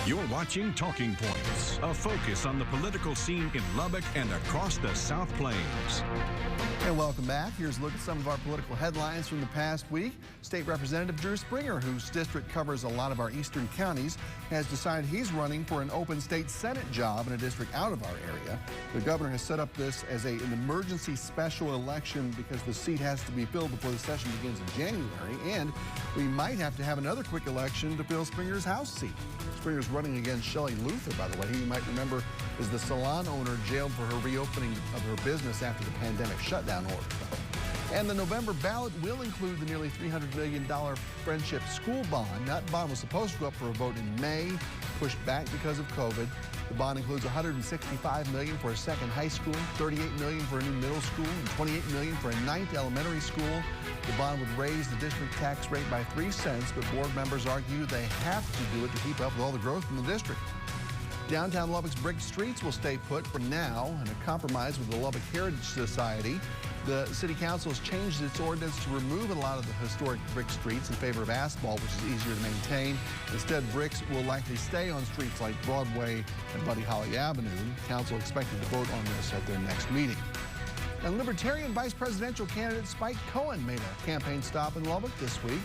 You're watching Talking Points, a focus on the political scene in Lubbock and across the South Plains. And welcome back. Here's a look at some of our political headlines from the past week. State Representative Drew Springer, whose district covers a lot of our eastern counties, has decided he's running for an open state Senate job in a district out of our area. The governor has set up this as an emergency special election because the seat has to be filled before the session begins in January, and we might have to have another quick election to fill Springer's House seat. Springer's running against Shelley Luther, by the way, who you might remember is the salon owner jailed for her reopening of her business after the pandemic shutdown order. And the November ballot will include the nearly $300 million Friendship School Bond. That bond was supposed to go up for a vote in May, pushed back because of COVID. The bond includes $165 million for a second high school, $38 million for a new middle school, and $28 million for a ninth elementary school. The bond would raise the district tax rate by 3 cents, but board members argue they have to do it to keep up with all the growth in the district. Downtown Lubbock's brick streets will stay put for now in a compromise with the Lubbock Heritage Society. The city council has changed its ordinance to remove a lot of the historic brick streets in favor of asphalt, which is easier to maintain. Instead, bricks will likely stay on streets like Broadway and Buddy Holly Avenue. Council expected to vote on this at their next meeting. And Libertarian vice presidential candidate Spike Cohen made a campaign stop in Lubbock this week.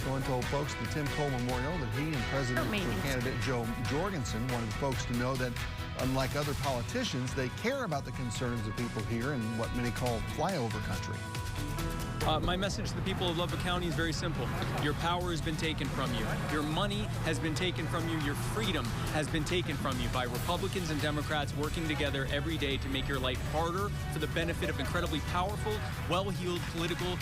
Cohen told folks at the Tim Cole Memorial that he and presidential candidate Joe Jorgensen wanted folks to know that, unlike other politicians, they care about the concerns of people here in what many call flyover country. My message to the people of Lubbock County is very simple. Your power has been taken from you. Your money has been taken from you. Your freedom has been taken from you by Republicans and Democrats working together every day to make your life harder for the benefit of incredibly powerful, well-heeled political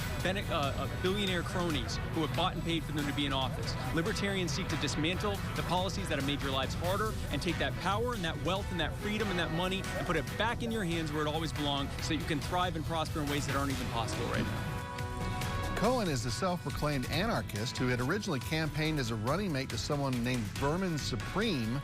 billionaire cronies who have bought and paid for them to be in office. Libertarians seek to dismantle the policies that have made your lives harder and take that power and that wealth and that freedom and that money and put it back in your hands where it always belongs so that you can thrive and prosper in ways that aren't even possible right now. Cohen is a self-proclaimed anarchist who had originally campaigned as a running mate to someone named Vermin Supreme.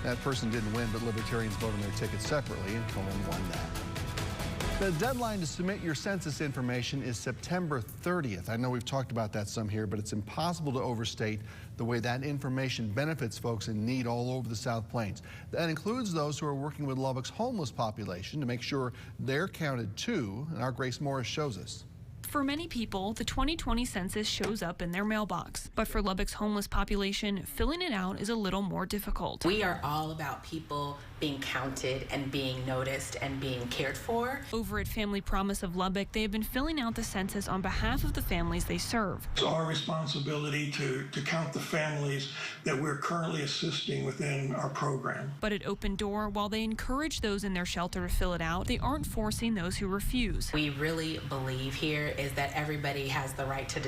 That person didn't win, but Libertarians voted their ticket separately, and Cohen won that. The deadline to submit your census information is September 30th. I know we've talked about that some here, but it's impossible to overstate the way that information benefits folks in need all over the South Plains. That includes those who are working with Lubbock's homeless population to make sure they're counted too, and our Grace Morris shows us. For many people, the 2020 census shows up in their mailbox. But for Lubbock's homeless population, filling it out is a little more difficult. We are all about people being counted and being noticed and being cared for. Over at Family Promise of Lubbock, they have been filling out the census on behalf of the families they serve. It's our responsibility to count the families that we're currently assisting within our program. But at Open Door, while they encourage those in their shelter to fill it out, they aren't forcing those who refuse. We really believe here is that everybody has the right to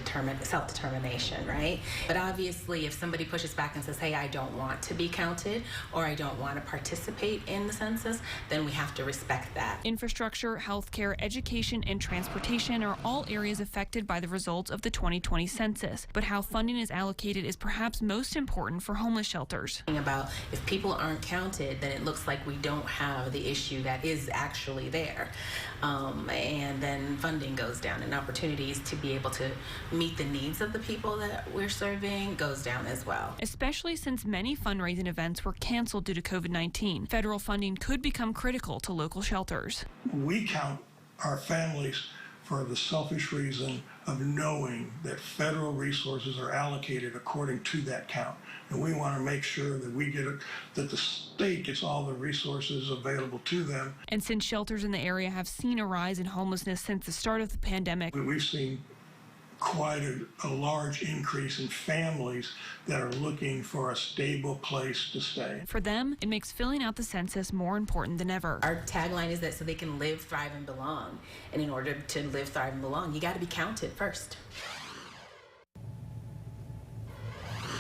self-determination, right? But obviously, if somebody pushes back and says, hey, I don't want to be counted or I don't want to participate in the census, then we have to respect that. Infrastructure, healthcare, education, and transportation are all areas affected by the results of the 2020 census. But how funding is allocated is perhaps most important for homeless shelters. About if people aren't counted, then it looks like we don't have the issue that is actually there. And then funding goes down and opportunities to be able to meet the needs of the people that we're serving goes down as well. Especially since many fundraising events were canceled due to COVID-19. Federal funding could become critical to local shelters. We count our families for the selfish reason of knowing that federal resources are allocated according to that count. And we want to make sure that we get it, that the state gets all the resources available to them. And since shelters in the area have seen a rise in homelessness since the start of the pandemic, we've seen quite a large increase in families that are looking for a stable place to stay. For them, it makes filling out the census more important than ever. Our tagline is that so they can live, thrive, and belong. And in order to live, thrive, and belong, you got to be counted first.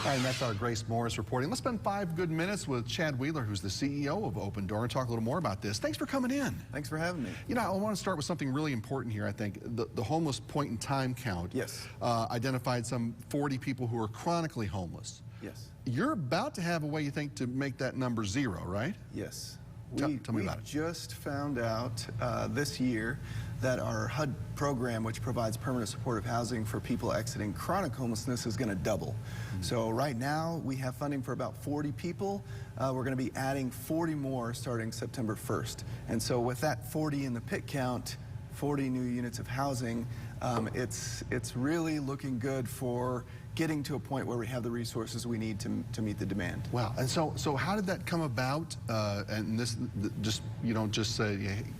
All right, and that's our Grace Morris reporting. Let's spend 5 good minutes with Chad Wheeler, who's the CEO of Open Door, and talk a little more about this. Thanks for coming in. Thanks for having me. You know, I want to start with something really important here, I think. The homeless point in time count identified some 40 people who are chronically homeless. Yes. You're about to have a way, you think, to make that number 0, right? Yes. Tell me about it. We just found out this year that our HUD program, which provides permanent supportive housing for people exiting chronic homelessness, is going to double. So right now we have funding for about 40 people. We're going to be adding 40 more starting September 1st. And so with that 40 in the pit count, 40 new units of housing, it's really looking good for getting to a point where we have the resources we need to meet the demand. Wow. And so how did that come about? And this, just, you don't just say,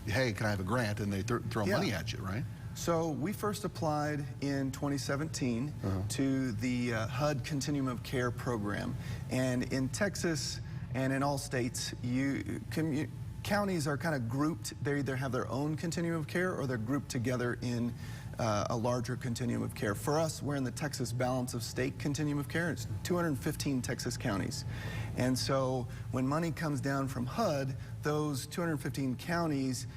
hey, can I have a grant? And they throw money at you, right? So we first applied in 2017 to the HUD Continuum of Care program. And in Texas and in all states, counties are kind of grouped. They either have their own continuum of care or they're grouped together in a larger continuum of care. For us, we're in the Texas Balance of State Continuum of Care. It's 215 Texas counties. And so when money comes down from HUD, those 215 counties,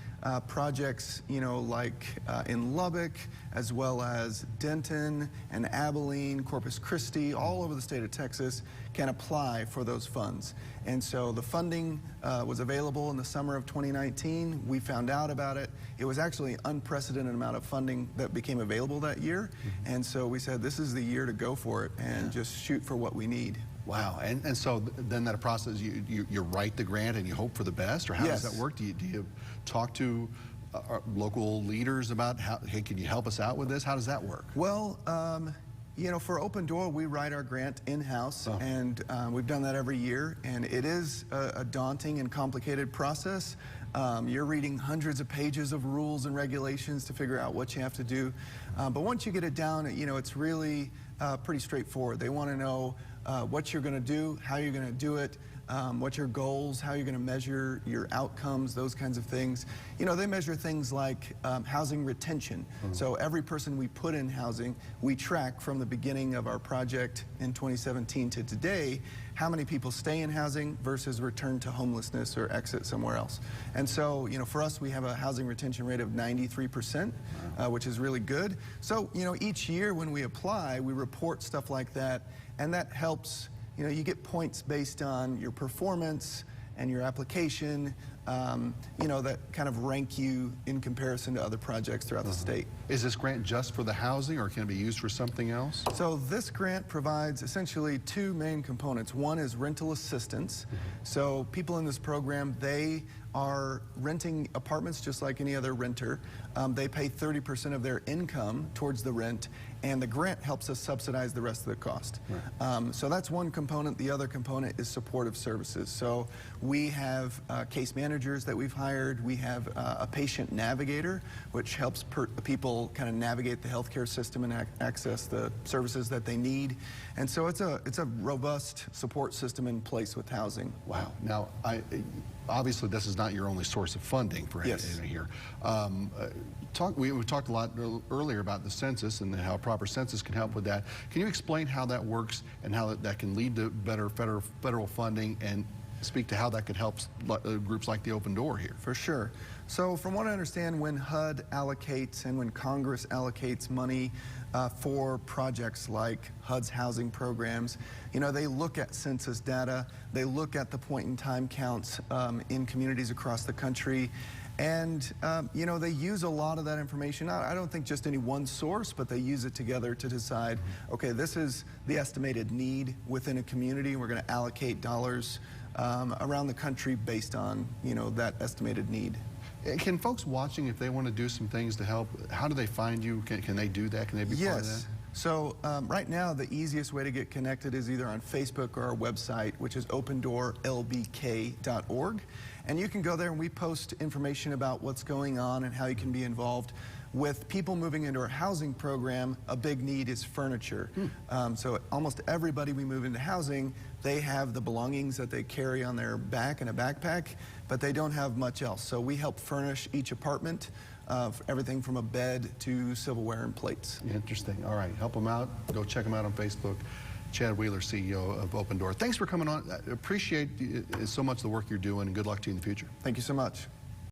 projects, like in Lubbock, as well as Denton and Abilene, Corpus Christi, all over the state of Texas, can apply for those funds. And so the funding was available in the summer of 2019. We found out about it. It was actually an unprecedented amount of funding that became available that year. And so we said, this is the year to go for it and just shoot for what we need. Wow. And so then that process, you write the grant and you hope for the best, or how does that work? Do you talk to local leaders about hey, can you help us out with this? How does that work? Well, for Open Door, we write our grant in-house, and we've done that every year, and it is a daunting and complicated process. You're reading hundreds of pages of rules and regulations to figure out what you have to do. But once you get it down, it's really pretty straightforward. They want to know what you're going to do, how you're going to do it, what your goals, how you're going to measure your outcomes, those kinds of things. They measure things like housing retention. So every person we put in housing, we track from the beginning of our project in 2017 to today, how many people stay in housing versus return to homelessness or exit somewhere else. And so, for us, we have a housing retention rate of 93%, which is really good. So, each year when we apply, we report stuff like that, and that helps. You get points based on your performance and your application, that kind of rank you in comparison to other projects throughout the state. Is this grant just for the housing, or can it be used for something else? So this grant provides essentially two main components. One is rental assistance. So people in this program, they are renting apartments just like any other renter. They pay 30% of their income towards the rent, and the grant helps us subsidize the rest of the cost. So that's one component. The other component is supportive services. So we have case managers that we've hired. We have a patient navigator, which helps people kind of navigate the healthcare system and access the services that they need. And so it's a robust support system in place with housing. Wow. Now, obviously, this is not your only source of funding for here. We talked a lot earlier about the census and how a proper census can help with that. Can you explain how that works and how that can lead to better federal funding, and speak to how that could help groups like the Open Door here? For sure. So from what I understand, when HUD allocates and when Congress allocates money for projects like HUD's housing programs, they look at census data, they look at the point-in-time counts in communities across the country, and they use a lot of that information. I don't think just any one source, but they use it together to decide, okay, this is the estimated need within a community, and we're going to allocate dollars around the country based on that estimated need. Can folks watching, if they want to do some things to help, how do they find you? Can they do that? Can they be part of that? So right now, the easiest way to get connected is either on Facebook or our website, which is opendoorlbk.org. And you can go there and we post information about what's going on and how you can be involved. With people moving into our housing program, a big need is furniture. So almost everybody we move into housing, they have the belongings that they carry on their back in a backpack, but they don't have much else. So we help furnish each apartment, everything from a bed to silverware and plates. Interesting. All right, help them out. Go check them out on Facebook. Chad Wheeler, CEO of Open Door. Thanks for coming on. I appreciate so much the work you're doing, and good luck to you in the future. Thank you so much.